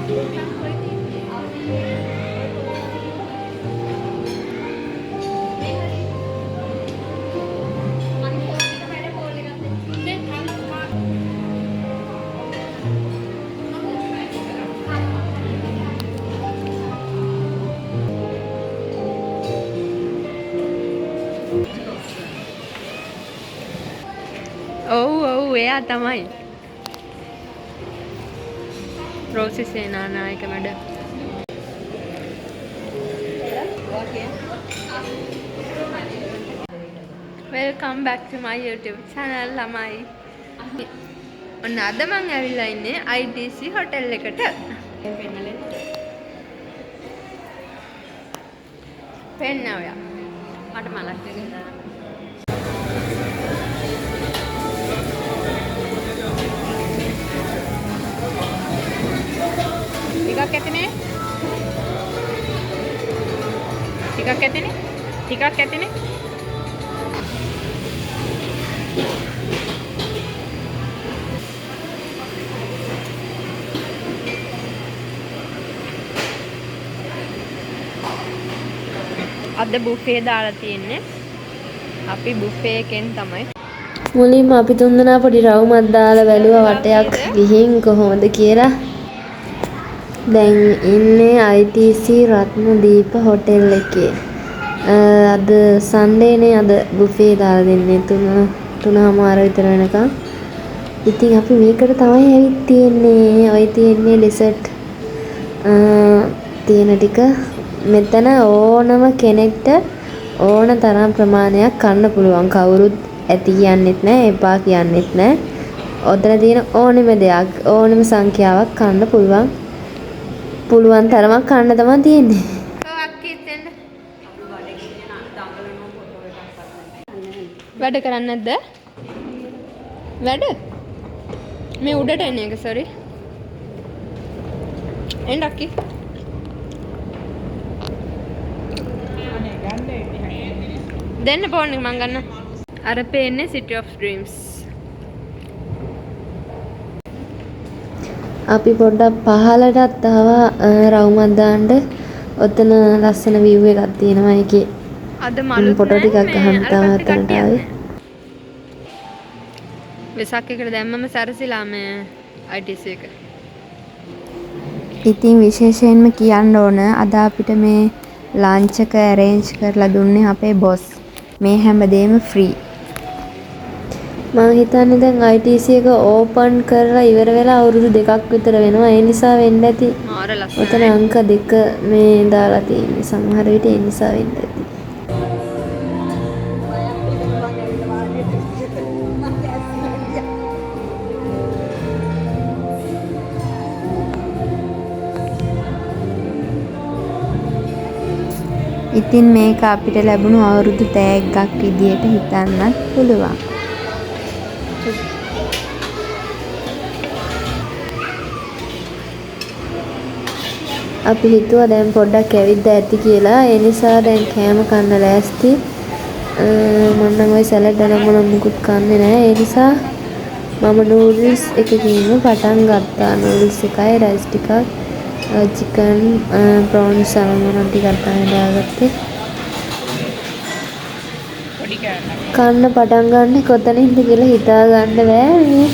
ඔව් ඔව් එයා තමයි Rosie Senanayake madam. Welcome back to my YouTube channel ළමයි. ඔන්න අද මං ඇවිල්ලා ඉන්නේ ITC හොටෙල් එකට. පෙන්න ඔයා. මට මලක් දෙන්න. ටිකක් ඇතිනේ. ටිකක් ඇතිනේ. ටිකක් ඇතිනේ. අද බුෆේ දාලා තියෙන්නේ. අපි බුෆේ එකෙන් තමයි. මුලින්ම අපි තුන්දෙනා පොඩි රවුමක් දාලා බැලුවා වටයක් ගිහින් කොහොමද කියලා. දැන් ඉන්නේ ITC රත්නදීප හොටෙල් එකේ. අද සන්ඩේනේ අද බුෆේ දාලා දෙන්නේ 3:00 විතර වෙනකම්. ඉතින් අපි මේකට තමයි ඇවිත් තියෙන්නේ. ඔය තියෙන්නේ ඩෙසර්ට් තියෙන ටික. මෙතන ඕනම කෙනෙක්ට ඕන තරම් ප්‍රමාණයක් කන්න පුළුවන්. කවුරුත් ඇති කියන්නෙත් නැහැ, එපා කියන්නෙත් නැහැ. ඔතන තියෙන ඕනෙම දෙයක් ඕනෙම සංඛ්‍යාවක් කන්න පුළුවන්. පුළුවන් තරමක් කන්න තමයි තියෙන්නේ. වැඩ කරන්නේ නැද්ද? වැඩ? මේ උඩට එන එක සෝරි. එන්න අක්කි. දෙන්න ෆෝන් එක මං ගන්න. අර පේන්නේ City of Dreams. අපි පොඩ්ඩක් පහලටත් ආවා රවුමක් දාන්න. ඔතන ලස්සන view එකක් තියෙනවා. ඒකේ අද මලුත් ෆොටෝ ටිකක් ගන්න තමයි අතනට ආවේ. වෙසක් එකට දැම්මම සැරසිලා මේ ITC එක. ඉතින් විශේෂයෙන්ම කියන්න ඕන අද අපිට මේ ලන්ච් එක arrange කරලා දුන්නේ අපේ boss. මේ හැමදේම free. මම හිතන්නේ දැන් ITC එක ඕපන් කරලා ඉවර වෙලා අවුරුදු 2ක් විතර වෙනවා. ඒ නිසා වෙන්න ඇති. මාර ලස්සනයි. ඔතන අංක 2 මේ දාලා තියෙන්නේ. සමහර විට ඒ නිසා වෙන්න ඇති. ඉතින් මේක අපිට ලැබුණු අවුරුදු තෑග්ගක් විදියට හිතන්නත් පුළුවන්. අපි හිතුවා දැන් පොඩ්ඩක් ඇවිද්දා ඇති කියලා. ඒ නිසා දැන් කෑම කන්න ලෑස්ති. මම නම් ওই සැලඩ් අරන් මුකුත් කන්නේ නැහැ. ඒ නිසා මම නූඩල්ස් එකකින්ම පටන් ගත්තා. නූඩල්ස් එකයි රයිස් ටිකක් chicken prawns salmon ටිකක් තමයි දාගත්තේ. කන්න පටන් ගන්න කොතනින්ද කියලා හිතා ගන්න බෑ. මේ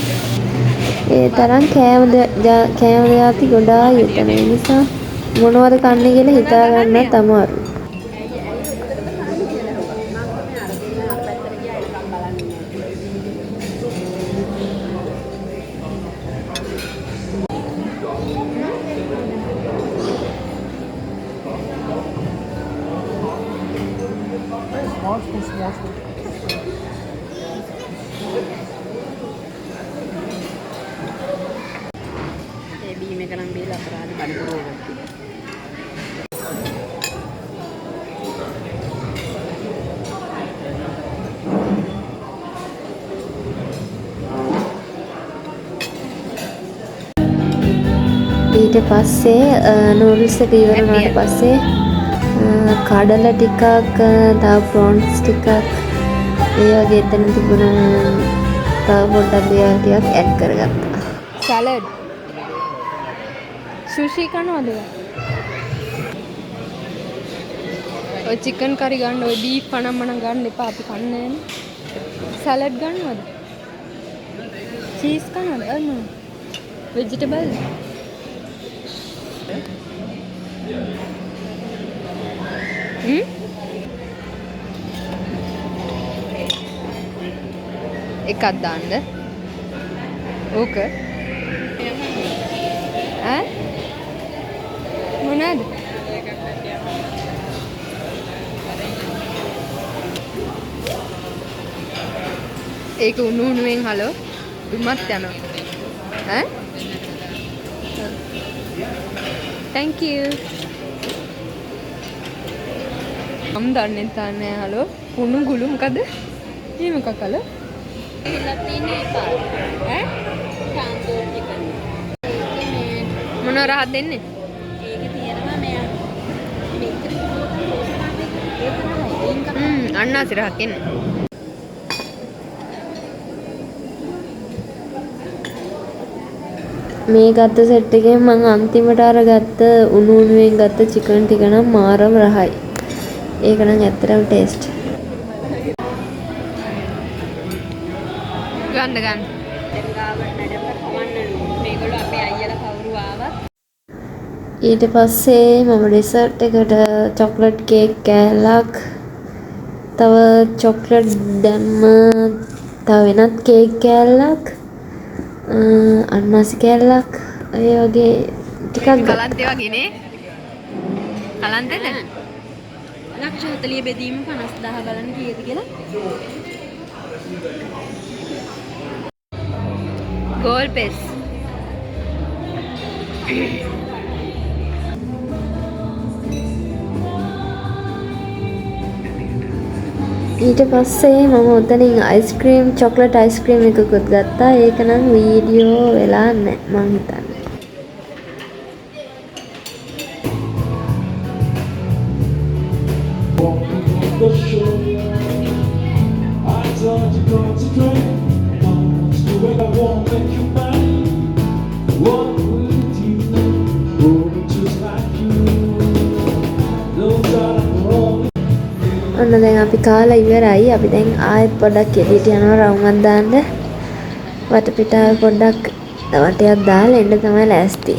ඒ තරම් කෑම යාති ගොඩාක් යතන නිසා මොනවද කන්නේ කියලා හිතා ගන්නත් අමාරුයි. ඊට පස්සේ නූඩල්ස් එක ඉවර වුණාට පස්සේ කඩල ටිකක් තව ප්‍රොන්ස් ටිකක් ඒ වගේ එතන තිබුණ තව පොඩ්ඩක් දේවල් ටිකක් ඇඩ් කරගත්තා. සුෂි කනවද? ඔය චිකන් කරි ගන්න, ඔය බීෆ් පනම්මන ගන්න එපා, අපි කන්නේ නැහැ. සලාඩ් ගන්නවද? චීස් කනවද? අන්න. වෙජිටබල්. එකක් දාන්න. ඕක. ඈ? මොනවාද? ඒක උණු උණුවෙන් හලෝ දුමත් යනවා. ඈ? thank you. මම දන්නේ නැහැ හලෝ. උණු ගුළු මොකද? මේ මොකක් හලෝ? ඉල්ලක් තියෙන්නේ පාර. ඈ? ටාන්දෝර් චිකන්. මොන රහක් දෙන්නේ? ඒකේ තියෙනවා මෙයා. අන්නාසි රහක් එන්නේ. මේ ගත්ත සෙට් එකෙන් මම අන්තිමට අර ගත්ත උණු උණුවෙන් ගත්ත චිකන් ටික නම් මාරම රහයි. ඒක නම් ඇත්තටම ටේස්ට්. ගන්න ගන්න. මේගොල්ලෝ අපේ අයියලා කවුරු ආවත් ඊට පස්සේ මම ඩෙසර්ට් එකට චොක්ලට් කේක් කෑල්ලක්, තව චොක්ලට් දැම්ම, තව වෙනත් කේක් කෑල්ලක්, අන්නාසි කෑල්ලක්, ඒ වගේ ටිකක් කලන්තේ වගේ නේ? කලන්තේද? ලක්ෂ 40 බෙදීම 50000 බලන්න කීයද කියලා. ගෝල් පෙස්. ඊට පස්සේ මම උතනින් අයිස්ක්‍රීම් චොක්ලට් අයිස්ක්‍රීම් එකකුත් ගත්තා. ඒක නම් වීඩියෝ වෙලා නැහැ මං හිතන්නේ. The show, I thought you concentrate. Don't do it, I won't make you mine. What would you know? Oh, just like you. Those are the only. ඔන්න දැන් අපි කාලා ඉවරයි. අපි දැන් ආයෙත් පොඩ්ඩක් එළියට යනවා රවුමක් දාන්න. වටපිටාව පොඩ්ඩක් වටයක් දාලා එන්න තමයි ලෑස්ති.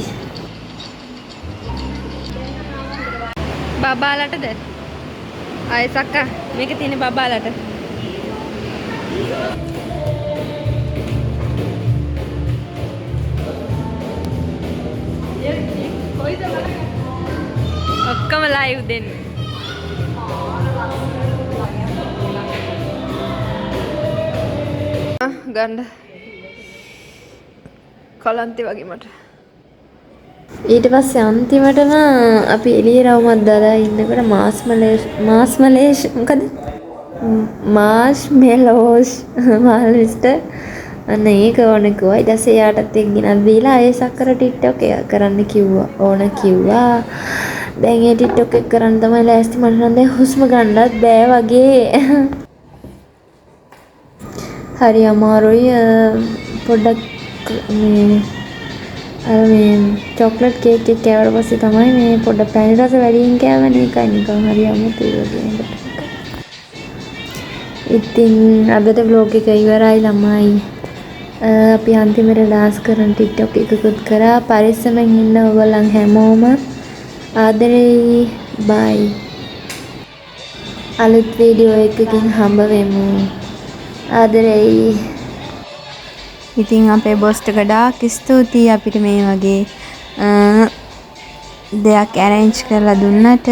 බබාලටද? ආයෙ සක්කා මේකේ තියෙන බබාලට. ඔක්කොම ලයිව් දෙන්නේ. ගන්න කලන්තේ වගේ මට. ඊට පස්සේ අන්තිමටම අපි එළිය රවුමක් දාලා ඉන්නකොට මාස්මලේෂ් මොකද? මාෂ්මෙලෝස් මාල්මිස්ටර් අන්න ඒක ඕන කිව්වා. ඊට පස්සේ යාටත් එක් ගෙනත් දීලා ඒ සක්කර ටික්ටොක් එක කරන්න කිව්වා. ඕන කිව්වා. දැන් ඒ ටික්ටොක් එක කරන්න තමයි ලෑස්ති. මට නම් දැන් හුස්ම ගන්නත් බෑ වගේ. හරි අමාරුයි පොඩ්ඩක් මේ අර මේ චොක්ලට් කේක් එක කෑවට පස්සේ තමයි මේ පොඩ්ඩක් පැණි රස වැඩියෙන් කෑවනේ. ඒකයි නිකන් හරි අමුතුයි වගේ. ඉතින් අදට vlog එක ඉවරයි ළමයි. අපි අන්තිමට ඩාන්ස් කරන TikTok එකකුත් කරා. පරිස්සමෙන් ඉන්න ඔයගොල්ලන් හැමෝම. ආදරෙයි. bye. අලුත් වීඩියෝ එකකින් හම්බ වෙමු. ආදරෙයි. ඉතින් අපේ බොස්ට ගොඩාක් ස්තුතියි අපිට මේ වගේ දෙයක් ඇරේන්ජ් කරලා දුන්නට.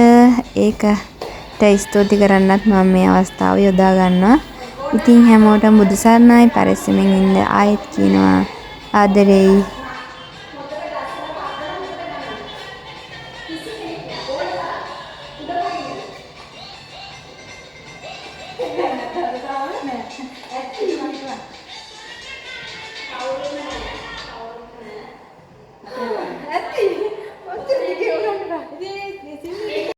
ඒකට ස්තුති කරන්නත් මම මේ අවස්ථාව යොදා ගන්නවා. ඉතින් හැමෝටම බුදු සරණයි. පරිස්සමෙන් ඉන්න ආයෙත් කියනවා ආදරෙයි.